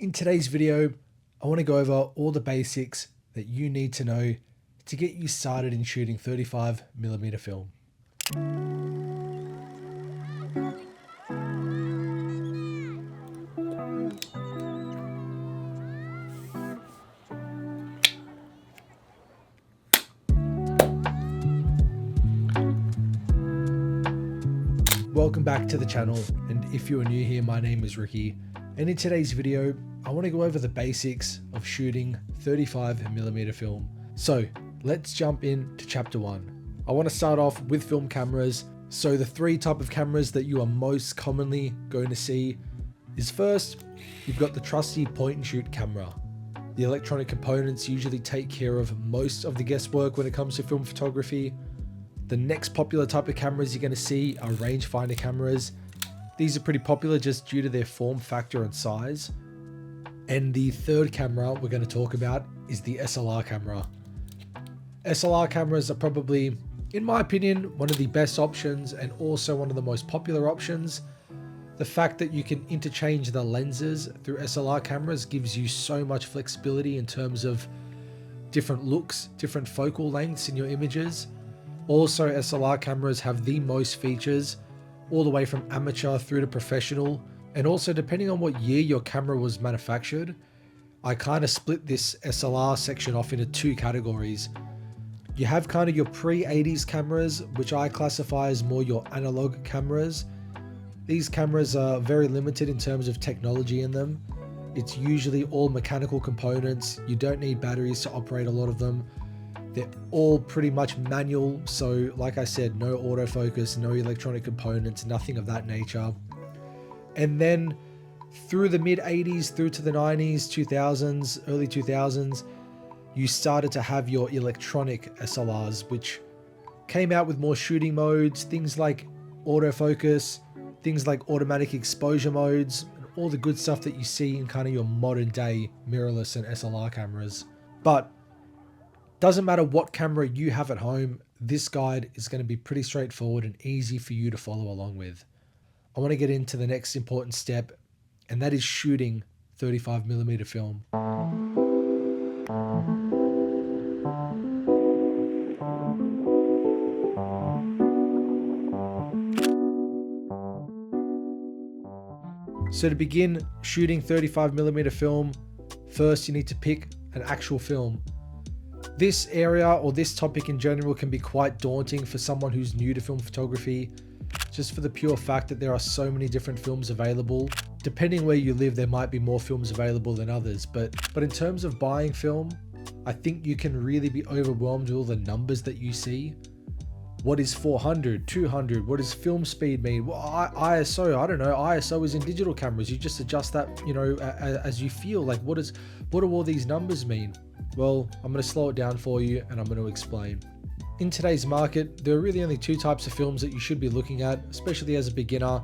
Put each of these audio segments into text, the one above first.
In today's video, I want to go over all the basics that you need to know to get you started in shooting 35mm film. Welcome back to the channel, and if you are new here, my name is Ricky, and in today's video, I want to go over the basics of shooting 35mm film. So let's jump into chapter 1. I want to start off with film cameras. So the three type of cameras that you are most commonly going to see is, first, you've got the trusty point and shoot camera. The electronic components usually take care of most of the guesswork when it comes to film photography. The next popular type of cameras you're going to see are rangefinder cameras. These are pretty popular just due to their form factor and size. And the third camera we're going to talk about is the SLR camera. SLR cameras are probably, in my opinion, one of the best options and also one of the most popular options. The fact that you can interchange the lenses through SLR cameras gives you so much flexibility in terms of different looks, different focal lengths in your images. Also, SLR cameras have the most features, all the way from amateur through to professional. And also, depending on what year your camera was manufactured, I kind of split this SLR section off into two categories. You have kind of your pre-80s cameras, which I classify as more your analog cameras. These cameras are very limited in terms of technology in them. It's usually all mechanical components. You don't need batteries to operate a lot of them. They're all pretty much manual, so like I said, no autofocus, no electronic components, nothing of that nature. And then through the mid 80s, through to the 90s, 2000s, early 2000s, you started to have your electronic SLRs, which came out with more shooting modes, things like autofocus, things like automatic exposure modes, and all the good stuff that you see in kind of your modern day mirrorless and SLR cameras. But doesn't matter what camera you have at home, this guide is going to be pretty straightforward and easy for you to follow along with. I want to get into the next important step, and that is shooting 35mm film. So to begin shooting 35mm film, first you need to pick an actual film. This area, or this topic in general, can be quite daunting for someone who's new to film photography, just for the pure fact that there are so many different films available. Depending where you live, there might be more films available than others, but in terms of buying film, I think you can really be overwhelmed with all the numbers that you see. What is 400, 200? What does film speed mean? Well, ISO, I don't know. ISO is in digital cameras. You just adjust that, as you feel. Like, what do all these numbers mean? Well, I'm going to slow it down for you and I'm going to explain. In today's market, there are really only two types of films that you should be looking at, especially as a beginner,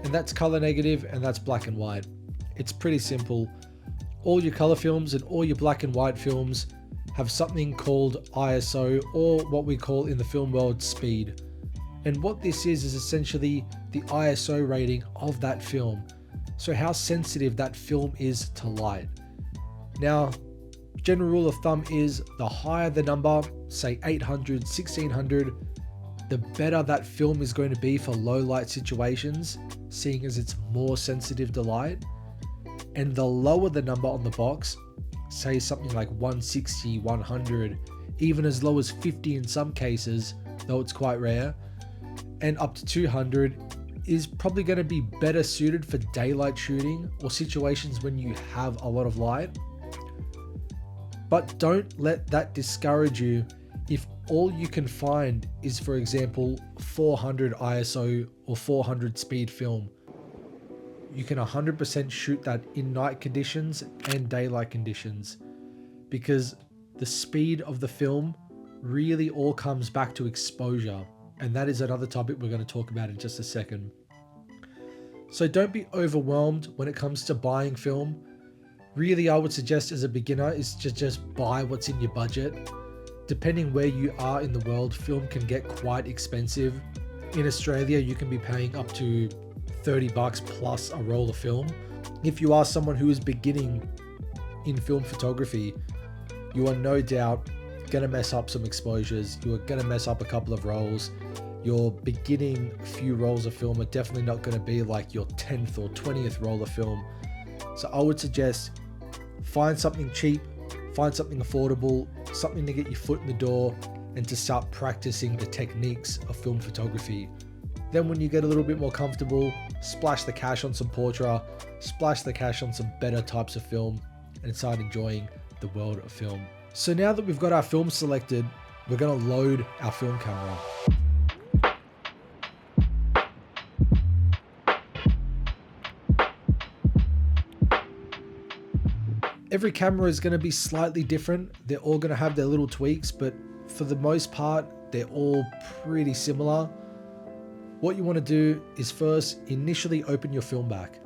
and that's color negative and that's black and white. It's pretty simple. All your color films and all your black and white films have something called ISO, or what we call in the film world speed. And what this is essentially the ISO rating of that film. So how sensitive that film is to light. Now, general rule of thumb is the higher the number, say 800, 1600, the better that film is going to be for low light situations, seeing as it's more sensitive to light. And the lower the number on the box, say something like 160, 100, even as low as 50 in some cases, though it's quite rare, and up to 200 is probably going to be better suited for daylight shooting or situations when you have a lot of light. But don't let that discourage you if all you can find is, for example, 400 ISO or 400 speed film. You can 100% shoot that in night conditions and daylight conditions, because the speed of the film really all comes back to exposure. And that is another topic we're going to talk about in just a second. So don't be overwhelmed when it comes to buying film. Really, I would suggest as a beginner is to just buy what's in your budget. Depending where you are in the world, film can get quite expensive. In Australia, you can be paying up to $30 plus a roll of film. If you are someone who is beginning in film photography, you are no doubt going to mess up some exposures. You are going to mess up a couple of rolls. Your beginning few rolls of film are definitely not going to be like your 10th or 20th roll of film. So I would suggest find something cheap, find something affordable, something to get your foot in the door and to start practicing the techniques of film photography. Then when you get a little bit more comfortable, splash the cash on some portrait, splash the cash on some better types of film, and start enjoying the world of film. So now that we've got our film selected, we're going to load our film camera. Every camera is going to be slightly different. They're all going to have their little tweaks, but for the most part, they're all pretty similar. What you want to do is first initially open your film back.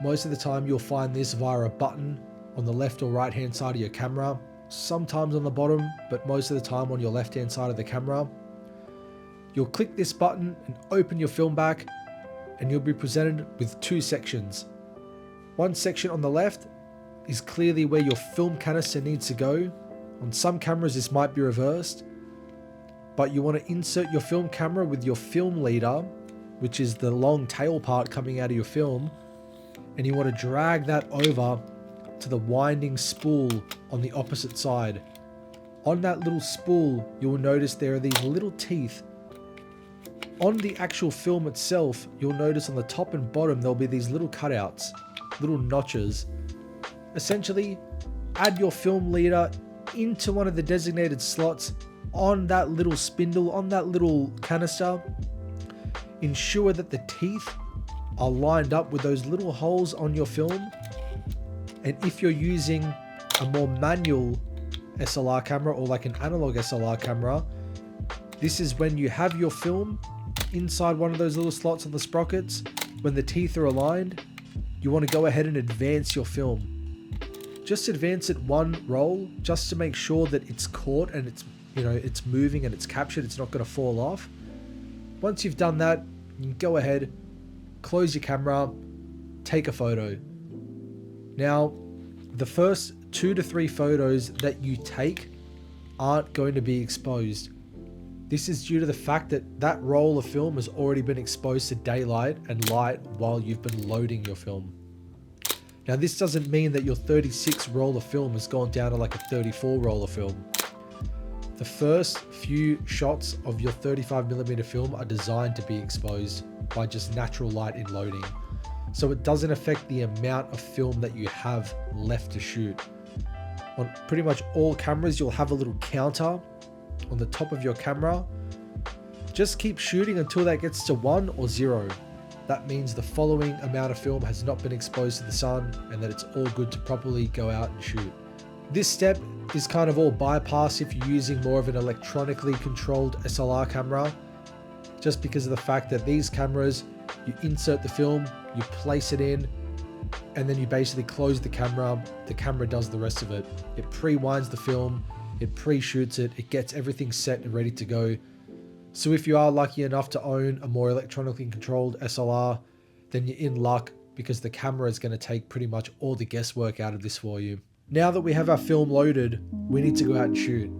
Most of the time you'll find this via a button on the left or right hand side of your camera, sometimes on the bottom, but most of the time on your left hand side of the camera. You'll click this button and open your film back, and you'll be presented with two sections. One section on the left is clearly where your film canister needs to go. On some cameras this might be reversed, but you want to insert your film camera with your film leader, which is the long tail part coming out of your film, and you want to drag that over to the winding spool on the opposite side. On that little spool, you will notice there are these little teeth. On the actual film itself, you'll notice on the top and bottom there'll be these little cutouts, little notches. Essentially, add your film leader into one of the designated slots on that little spindle, on that little canister. Ensure that the teeth are lined up with those little holes on your film. And if you're using a more manual SLR camera or like an analog SLR camera, this is when you have your film inside one of those little slots on the sprockets. When the teeth are aligned, you want to go ahead and advance your film. Just advance it one roll just to make sure that it's caught and it's moving and it's captured. It's not going to fall off. Once you've done that, you can go ahead, close your camera, take a photo. Now, the first 2 to 3 photos that you take aren't going to be exposed. This is due to the fact that that roll of film has already been exposed to daylight and light while you've been loading your film. Now, this doesn't mean that your 36 roll of film has gone down to like a 34 roll of film. The first few shots of your 35mm film are designed to be exposed by just natural light in loading. So it doesn't affect the amount of film that you have left to shoot. On pretty much all cameras, you'll have a little counter on the top of your camera. Just keep shooting until that gets to 1 or 0. That means the following amount of film has not been exposed to the sun and that it's all good to properly go out and shoot. This step is kind of all bypass if you're using more of an electronically controlled SLR camera, just because of the fact that these cameras, you insert the film, you place it in, and then you basically close the camera does the rest of it. It pre-winds the film, it pre-shoots it, it gets everything set and ready to go. So if you are lucky enough to own a more electronically controlled SLR, then you're in luck because the camera is going to take pretty much all the guesswork out of this for you. Now that we have our film loaded, we need to go out and shoot.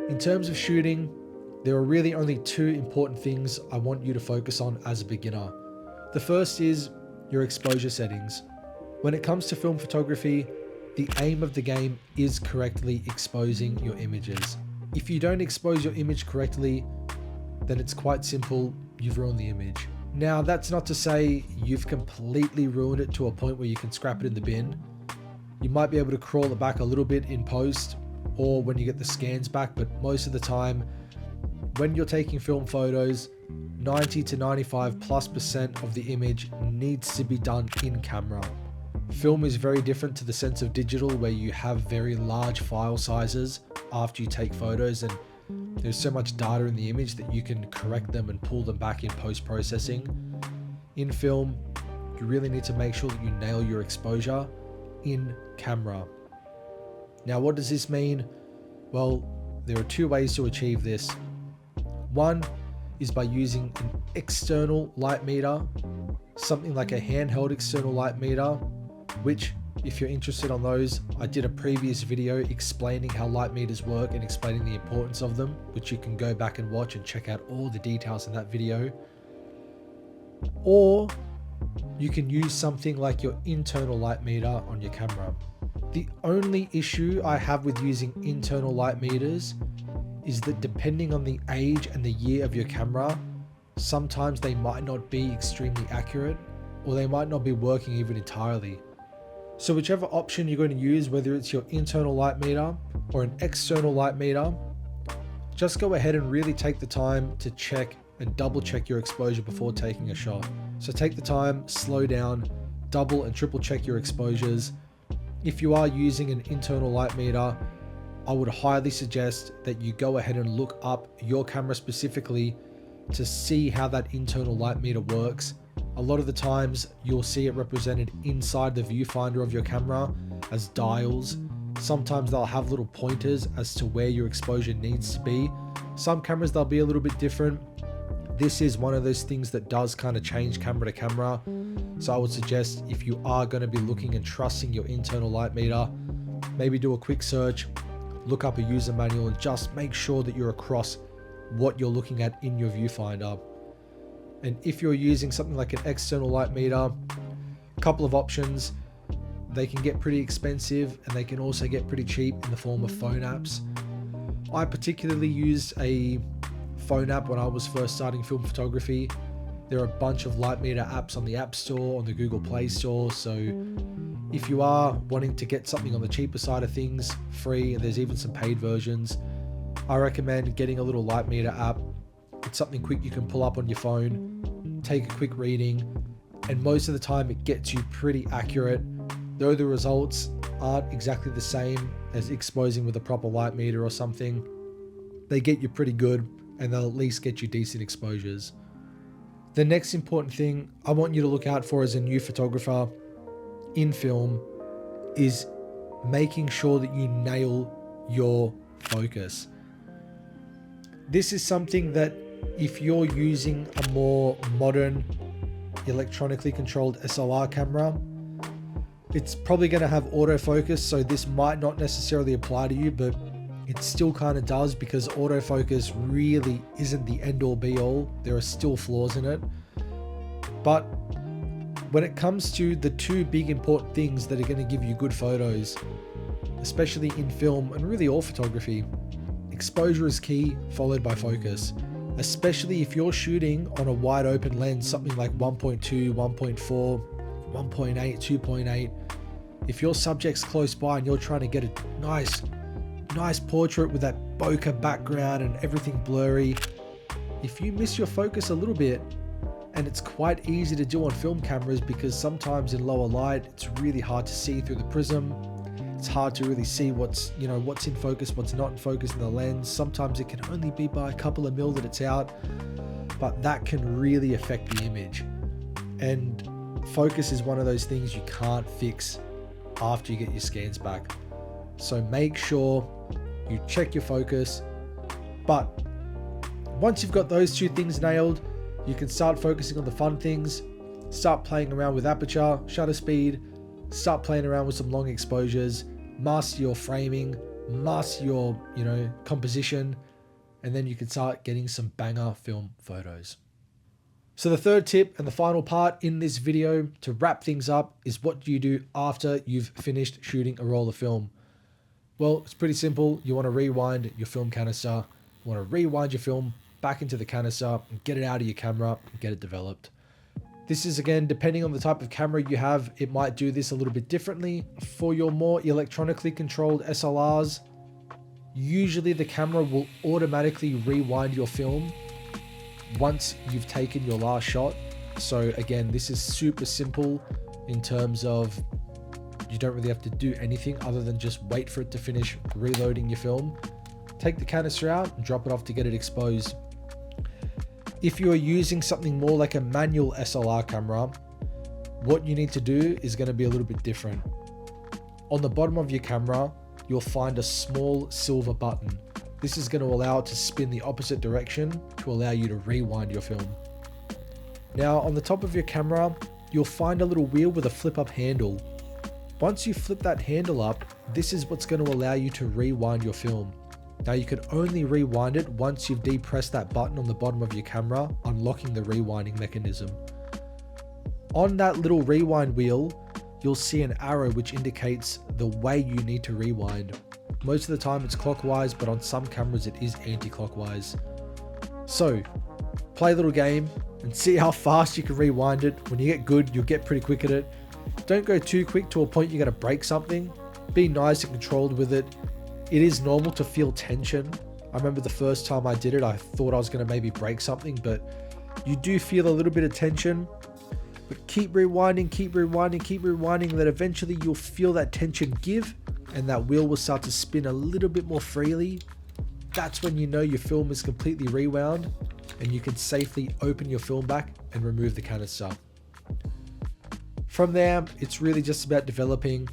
In terms of shooting, there are really only 2 important things I want you to focus on as a beginner. The first is your exposure settings. When it comes to film photography, the aim of the game is correctly exposing your images. If you don't expose your image correctly, then it's quite simple, you've ruined the image. Now, that's not to say you've completely ruined it to a point where you can scrap it in the bin. You might be able to crawl it back a little bit in post or when you get the scans back, but most of the time, when you're taking film photos, 90 to 95+% of the image needs to be done in camera. Film is very different to the sense of digital, where you have very large file sizes after you take photos, and there's so much data in the image that you can correct them and pull them back in post-processing. In film, you really need to make sure that you nail your exposure in camera. Now, what does this mean? Well, there are two ways to achieve this. One is by using an external light meter, something like a handheld external light meter, which, if you're interested on those, I did a previous video explaining how light meters work and explaining the importance of them, which you can go back and watch and check out all the details in that video. Or you can use something like your internal light meter on your camera. The only issue I have with using internal light meters is that depending on the age and the year of your camera, sometimes they might not be extremely accurate, or they might not be working even entirely. So whichever option you're going to use, whether it's your internal light meter or an external light meter, just go ahead and really take the time to check and double check your exposure before taking a shot. So take the time, slow down, double and triple check your exposures. If you are using an internal light meter, I would highly suggest that you go ahead and look up your camera specifically to see how that internal light meter works. A lot of the times you'll see it represented inside the viewfinder of your camera as dials. Sometimes they'll have little pointers as to where your exposure needs to be. Some cameras, they'll be a little bit different. This is one of those things that does kind of change camera to camera. So I would suggest, if you are going to be looking and trusting your internal light meter, maybe do a quick search, look up a user manual, and just make sure that you're across what you're looking at in your viewfinder. And if you're using something like an external light meter, a couple of options. They can get pretty expensive and they can also get pretty cheap in the form of phone apps. I particularly used a phone app when I was first starting film photography. There are a bunch of light meter apps on the App Store, on the Google Play Store. So if you are wanting to get something on the cheaper side of things, free, and there's even some paid versions, I recommend getting a little light meter app. It's something quick you can pull up on your phone, take a quick reading, and most of the time it gets you pretty accurate. Though the results aren't exactly the same as exposing with a proper light meter or something, they get you pretty good, and they'll at least get you decent exposures. The next important thing I want you to look out for as a new photographer in film is making sure that you nail your focus. This is something that if you're using a more modern electronically controlled SLR camera, it's probably going to have autofocus, so this might not necessarily apply to you, but it still kind of does, because autofocus really isn't the end all be all. There are still flaws in it. But when it comes to the two big important things that are going to give you good photos, especially in film and really all photography, exposure is key, followed by focus. Especially if you're shooting on a wide open lens, something like 1.2, 1.4, 1.8, 2.8. If your subject's close by and you're trying to get a nice portrait with that bokeh background and everything blurry, if you miss your focus a little bit, and it's quite easy to do on film cameras because sometimes in lower light it's really hard to see through the prism. It's hard to really see what's in focus, what's not in focus in the lens. Sometimes it can only be by a couple of mil that it's out, but that can really affect the image. And focus is one of those things you can't fix after you get your scans back. So make sure you check your focus. But once you've got those two things nailed, you can start focusing on the fun things, start playing around with aperture, shutter speed, start playing around with some long exposures, master your framing, master your, composition, and then you can start getting some banger film photos. So the third tip and the final part in this video to wrap things up is, what do you do after you've finished shooting a roll of film? Well, it's pretty simple. You want to rewind your film canister. You want to rewind your film back into the canister and get it out of your camera and get it developed. This is, again, depending on the type of camera you have, it might do this a little bit differently. For your more electronically controlled SLRs, usually the camera will automatically rewind your film once you've taken your last shot. So again, this is super simple in terms of you don't really have to do anything other than just wait for it to finish reloading your film. Take the canister out and drop it off to get it exposed. If you are using something more like a manual SLR camera, what you need to do is going to be a little bit different. On the bottom of your camera, you'll find a small silver button. This is going to allow it to spin the opposite direction to allow you to rewind your film. Now on the top of your camera, you'll find a little wheel with a flip up handle. Once you flip that handle up, this is what's going to allow you to rewind your film. Now you can only rewind it once you've depressed that button on the bottom of your camera, unlocking the rewinding mechanism. On that little rewind wheel, you'll see an arrow which indicates the way you need to rewind. Most of the time it's clockwise, but on some cameras it is anti-clockwise. So, play a little game and see how fast you can rewind it. When you get good, you'll get pretty quick at it. Don't go too quick to a point you're going to break something. Be nice and controlled with it. It is normal to feel tension. I remember the first time I did it, I thought I was going to maybe break something, but you do feel a little bit of tension. But keep rewinding, and then eventually you'll feel that tension give, and that wheel will start to spin a little bit more freely. That's when you know your film is completely rewound, and you can safely open your film back and remove the canister. From there, it's really just about developing.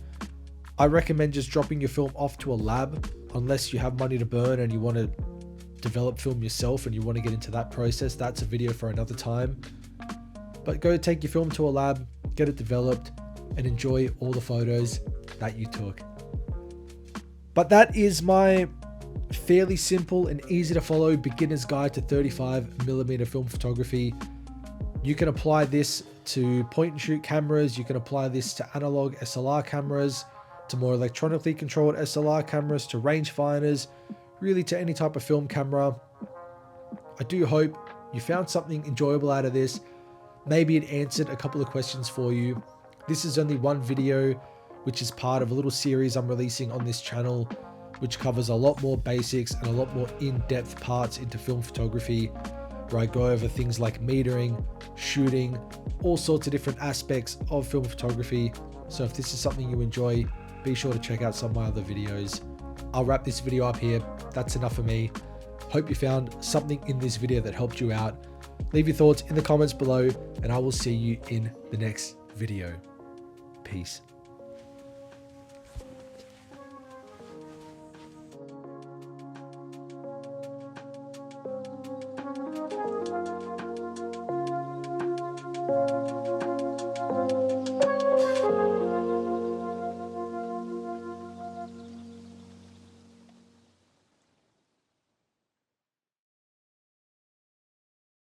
I recommend just dropping your film off to a lab, unless you have money to burn and you want to develop film yourself and you want to get into that process. That's a video for another time. But go take your film to a lab, get it developed, and enjoy all the photos that you took. But that is my fairly simple and easy to follow beginner's guide to 35mm film photography. You can apply this to point and shoot cameras. You can apply this to analog SLR cameras, to more electronically controlled SLR cameras, to rangefinders, really to any type of film camera. I do hope you found something enjoyable out of this. Maybe it answered a couple of questions for you. This is only one video, which is part of a little series I'm releasing on this channel, which covers a lot more basics and a lot more in-depth parts into film photography, where I go over things like metering, shooting, all sorts of different aspects of film photography. So if this is something you enjoy, be sure to check out some of my other videos. I'll wrap this video up here. That's enough for me. Hope you found something in this video that helped you out. Leave your thoughts in the comments below, and I will see you in the next video. Peace.